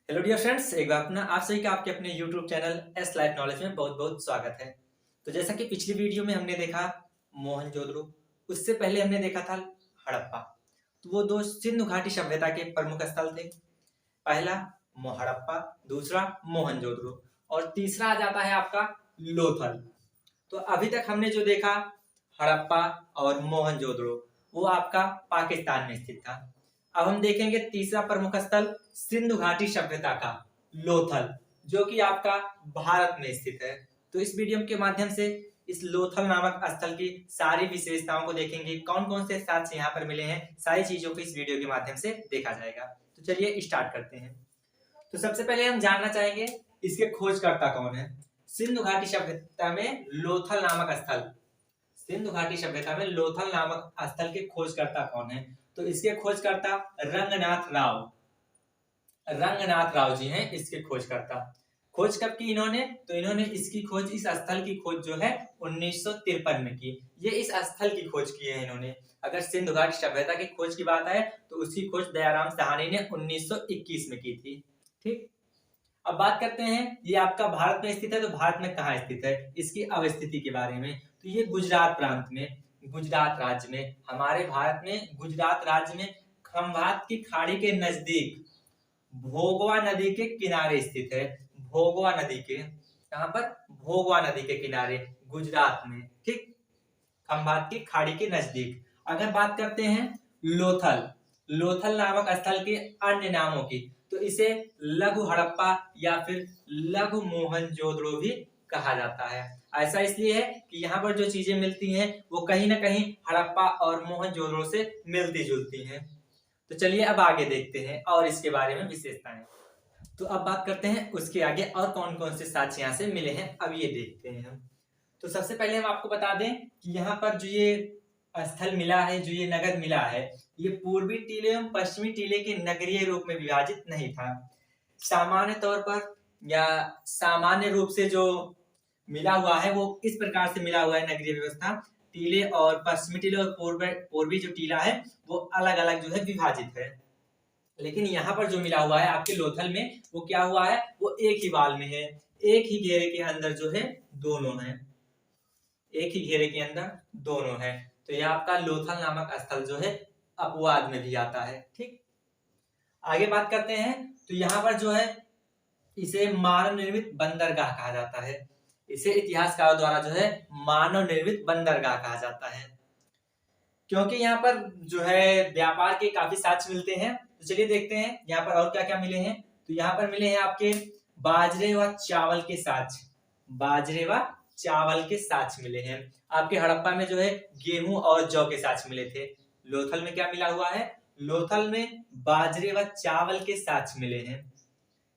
Hello dear friends, एक बार अपना आप सभी का आपके अपने YouTube channel S life knowledge में बहुत बहुत स्वागत है। तो जैसा कि पिछली वीडियो में हमने देखा मोहनजोदड़ो, उससे पहले हमने देखा था हड़प्पा। तो वो दो सिंधु घाटी सभ्यता के प्रमुख स्थल थे। पहला हड़प्पा, दूसरा मोहनजोदड़ो और तीसरा आ जाता है आपका लोथल। तो अभी तक हमने जो देखा हड़प्पा और मोहनजोदड़ो, वो आपका पाकिस्तान में स्थित था। अब हम देखेंगे तीसरा प्रमुख स्थल सिंधु घाटी सभ्यता का लोथल, जो कि आपका भारत में स्थित है। तो इस वीडियो के माध्यम से इस लोथल नामक स्थल की सारी विशेषताओं को देखेंगे, कौन कौन से साक्ष्य यहाँ पर मिले हैं, सारी चीजों को इस वीडियो के माध्यम से देखा जाएगा। तो चलिए स्टार्ट करते हैं। तो सबसे पहले हम जानना चाहेंगे इसके खोजकर्ता कौन है। सिंधु घाटी सभ्यता में लोथल नामक स्थल, सिंधु घाटी सभ्यता में लोथल नामक स्थल के खोजकर्ता कौन है? तो इसके खोजकर्ता रंगनाथ राव जी हैं इसके खोजकर्ता। खोज कब की इन्होंने? तो इन्होंने इसकी खोज, इस स्थल की खोज जो है 1953 में की। ये इस स्थल की खोज की है इन्होंने। अगर सिंधु घाटी सभ्यता की खोज की बात है तो उसकी खोज दयाराम साहनी ने 1921 में की थी। ठीक, अब बात करते हैं ये आपका भारत में स्थित है। तो भारत में कहाँ स्थित है, इसकी अवस्थिति के बारे में। तो ये गुजरात प्रांत में, गुजरात राज्य में, हमारे भारत में गुजरात राज्य में खंभात की खाड़ी के नजदीक भोगवा नदी के किनारे स्थित है। भोगवा नदी के, कहां पर? भोगवा नदी के किनारे, गुजरात में। ठीक, खंभात की खाड़ी के नजदीक। अगर बात करते हैं लोथल, लोथल नामक स्थल के अन्य नामों की, तो इसे लघु हड़प्पा या फिर लघु मोहनजोदड़ो भी कहा जाता है। ऐसा इसलिए है कि यहाँ पर जो चीजें मिलती हैं वो कहीं ना कहीं हड़प्पा और मोहनजोदड़ो से मिलती जुलती हैं। तो चलिए अब आगे देखते हैं और इसके बारे में विशेषताएं। तो अब बात करते हैं उसके आगे और कौन कौन से साक्ष्य यहाँ से मिले हैं, अब ये देखते हैं हम। तो सबसे पहले हम आपको बता दें कि यहाँ पर जो ये स्थल मिला है, जो ये नगर मिला है, ये पूर्वी टीले एवं पश्चिमी टीले के नगरीय रूप में विभाजित नहीं था। सामान्य तौर पर या सामान्य रूप से जो मिला हुआ है वो इस प्रकार से मिला हुआ है नगरीय व्यवस्था। टीले और पश्चिमी टीले और पूर्वी जो टीला है वो अलग अलग जो है विभाजित है। लेकिन यहाँ पर जो मिला हुआ है आपके लोथल में, वो क्या हुआ है, वो एक ही वाल में है, एक ही घेरे के अंदर जो है दोनों है, एक ही घेरे के अंदर दोनों है। तो यह आपका लोथल नामक स्थल जो है अपवाद में भी आता है। ठीक, आगे बात करते हैं। तो यहाँ पर जो है इसे मानव निर्मित बंदरगाह कहा जाता है। इसे इतिहासकारों द्वारा जो है मानव निर्मित बंदरगाह कहा जाता है, क्योंकि यहाँ पर जो है व्यापार के काफी साक्ष्य मिलते हैं। तो चलिए देखते हैं यहाँ पर और क्या क्या मिले हैं। तो यहाँ पर मिले हैं आपके बाजरे व चावल के साक्ष्य, बाजरे व चावल के साक्ष्य मिले हैं। आपके हड़प्पा में जो है गेहूं और जौ के साक्ष्य मिले थे। लोथल में क्या मिला हुआ है? लोथल में बाजरे व चावल के साक्ष्य मिले हैं।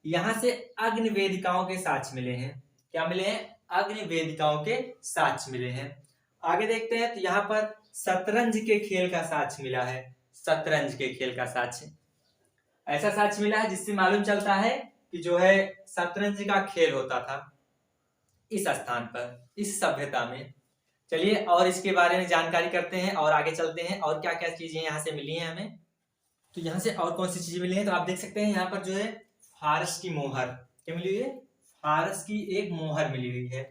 यहाँ से अग्नि वेदिकाओं के साक्ष्य मिले हैं। क्या मिले हैं? अग्नि वेदिकाओं के साक्ष्य मिले हैं। आगे देखते हैं। तो यहाँ पर शतरंज के खेल का साक्ष्य मिला है। शतरंज के खेल का साक्ष्य, ऐसा साक्ष्य मिला है जिससे मालूम चलता है कि जो है शतरंज का खेल होता था इस स्थान पर, इस सभ्यता में। चलिए और इसके बारे में जानकारी करते हैं और आगे चलते हैं और क्या क्या चीजें यहाँ से मिली हैं हमें। तो यहाँ से और कौन सी चीजें मिली हैं, तो आप देख सकते हैं यहाँ पर जो है फारस की मोहर, क्या मिली हुई है? फारस की एक मोहर मिली हुई है।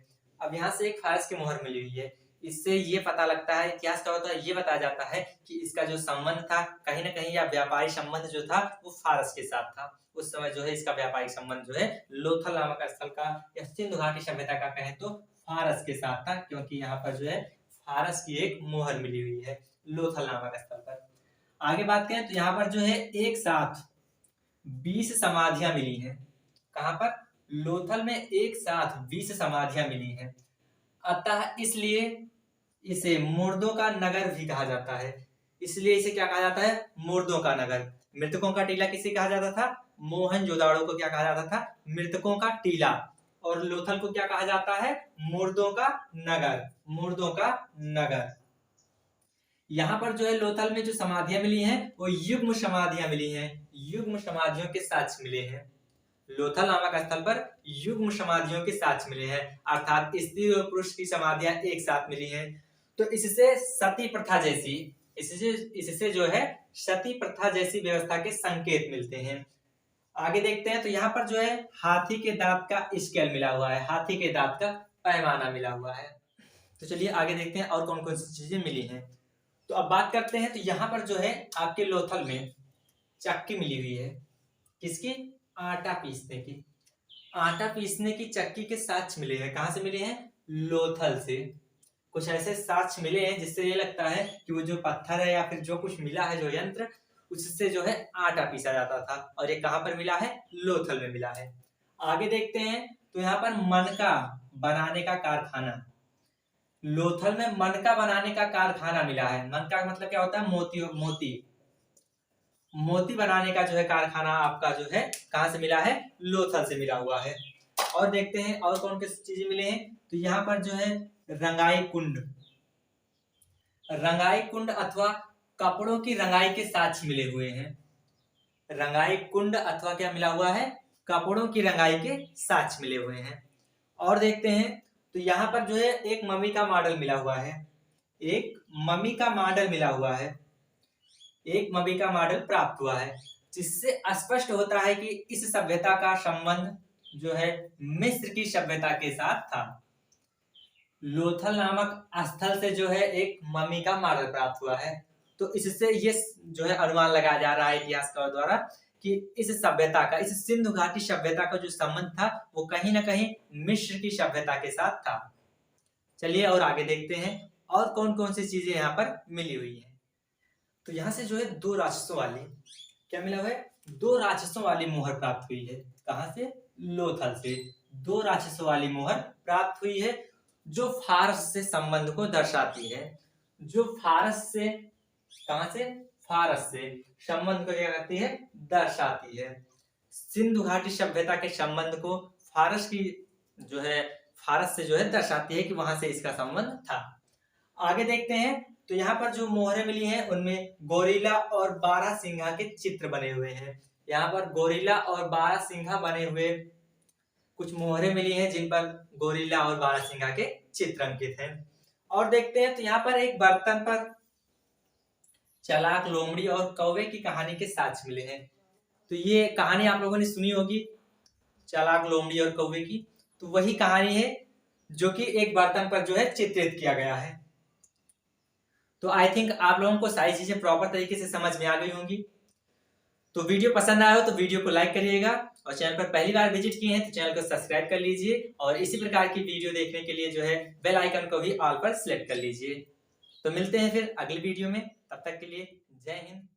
अब यहाँ से एक फारस की मोहर मिली हुई है, इससे ये पता लगता है, इतिहास का होता है, ये बताया जाता है कि इसका जो संबंध था कहीं ना कहीं, या व्यापारिक संबंध जो था वो फारस के साथ था। उस समय जो है इसका व्यापारिक संबंध जो है लोथल नामक स्थल का या सिंधु घाटी सभ्यता का कहें तो फारस के साथ था, क्योंकि यहाँ पर जो है फारस की एक मोहर मिली हुई है लोथल नामक स्थल पर। आगे बात करें तो यहाँ पर जो है एक साथ 20 समाधियां मिली हैं। कहां पर? लोथल में एक साथ 20 समाधियां मिली हैं। अतः इसलिए इसे मुर्दों का नगर भी कहा जाता है। इसलिए इसे क्या कहा जाता है? मुर्दों का नगर। मृतकों का टीला किसे कहा जाता था? मोहनजोदाड़ो को क्या कहा जाता था? मृतकों का टीला। और लोथल को क्या कहा जाता है? मुर्दों का नगर, मुर्दों का नगर। यहाँ पर जो है लोथल में जो समाधियां मिली हैं वो युग्म समाधियां मिली हैं, युग्म समाधियों के साक्ष्य मिले हैं। लोथल नामक स्थल पर युग्म समाधियों के साक्ष्य मिले हैं, अर्थात स्त्री और पुरुष की समाधियां एक साथ मिली हैं। तो इससे सती प्रथा जैसी, इससे जो है सती प्रथा जैसी व्यवस्था के संकेत मिलते हैं। आगे देखते हैं तो यहाँ पर जो है हाथी के दांत का स्केल मिला हुआ है, हाथी के दांत का पैमाना मिला हुआ है। तो चलिए आगे देखते हैं और कौन कौन सी चीजें मिली हैं। तो अब बात करते हैं तो यहाँ पर जो है आपके लोथल में चक्की मिली हुई है, किसकी? आटा पीसने की। आटा पीसने की चक्की के साक्ष्य मिले हैं, कहाँ से मिले हैं? लोथल से। कुछ ऐसे साक्ष्य मिले हैं जिससे ये लगता है कि वो जो पत्थर है या फिर जो कुछ मिला है, जो यंत्र, उससे जो है आटा पीसा जाता था, और ये कहाँ पर मिला है? लोथल में मिला है। आगे देखते हैं तो यहाँ पर मनका बनाने का कारखाना, लोथल में मनका बनाने का कारखाना मिला है। मनका का मतलब क्या होता है? मोती, मोती, मोती बनाने का जो है कारखाना आपका जो है कहां से मिला है? लोथल से मिला हुआ है। और देखते हैं और कौन सी चीजें मिले हैं। तो यहाँ पर जो है रंगाई कुंड, रंगाई कुंड अथवा कपड़ों की रंगाई के साक्ष्य मिले हुए हैं। रंगाई कुंड अथवा क्या मिला हुआ है? कपड़ों की रंगाई के साक्ष्य मिले हुए हैं। और देखते हैं तो यहाँ पर जो है एक मम्मी का मॉडल मिला हुआ है, एक मम्मी का मॉडल मिला हुआ है, एक मम्मी का मॉडल प्राप्त हुआ है, जिससे स्पष्ट होता है कि इस सभ्यता का संबंध जो है मिस्र की सभ्यता के साथ था। लोथल नामक स्थल से जो है एक मम्मी का मॉडल प्राप्त हुआ है। तो इससे ये जो है अनुमान लगाया जा रहा है इतिहासकारों द्वारा कि इस सभ्यता का, इस सिंधु घाटी सभ्यता का जो संबंध था वो कहीं ना कहीं मिस्र की सभ्यता के साथ था। चलिए और आगे देखते हैं और कौन कौन सी चीजें यहाँ पर मिली हुई है। तो यहाँ से जो है दो राक्षसों वाली, क्या मिला हुआ है? दो राक्षसों वाली मोहर प्राप्त हुई है। कहां से? लोथल से दो राक्षसों वाली मोहर प्राप्त हुई है, जो फारस से संबंध को दर्शाती है। जो फारस से, कहां से? फारस से संबंध को क्या करती है? दर्शाती है। सिंधु घाटी सभ्यता के संबंध को फारस की जो है, फारस से जो है दर्शाती है कि वहां से इसका संबंध था। आगे देखते हैं तो यहाँ पर जो मोहरें मिली हैं उनमें गोरिल्ला और बारहसिंघा के चित्र बने हुए हैं। यहाँ पर गोरिल्ला और बारहसिंघा बने हुए कुछ मोहरें मिली हैं जिन पर गोरिल्ला और बारहसिंघा के चित्र अंकित हैं। और देखते हैं तो यहाँ पर एक बर्तन पर चालाक लोमड़ी और कौवे की कहानी के साक्ष्य मिले हैं। तो ये कहानी आप लोगों ने सुनी होगी, चालाक लोमड़ी और कौवे की। तो वही कहानी है जो कि एक बर्तन पर जो है चित्रित किया गया है। तो आई थिंक आप लोगों को सारी चीजें प्रॉपर तरीके से समझ में आ गई होंगी। तो वीडियो पसंद आया हो तो वीडियो को लाइक करिएगा, और चैनल पर पहली बार विजिट किए हैं तो चैनल को सब्सक्राइब कर लीजिए, और इसी प्रकार की वीडियो देखने के लिए जो है बेल आइकन को भी ऑल पर सिलेक्ट कर लीजिए। तो मिलते हैं फिर अगली वीडियो में, तब तक के लिए जय हिंद।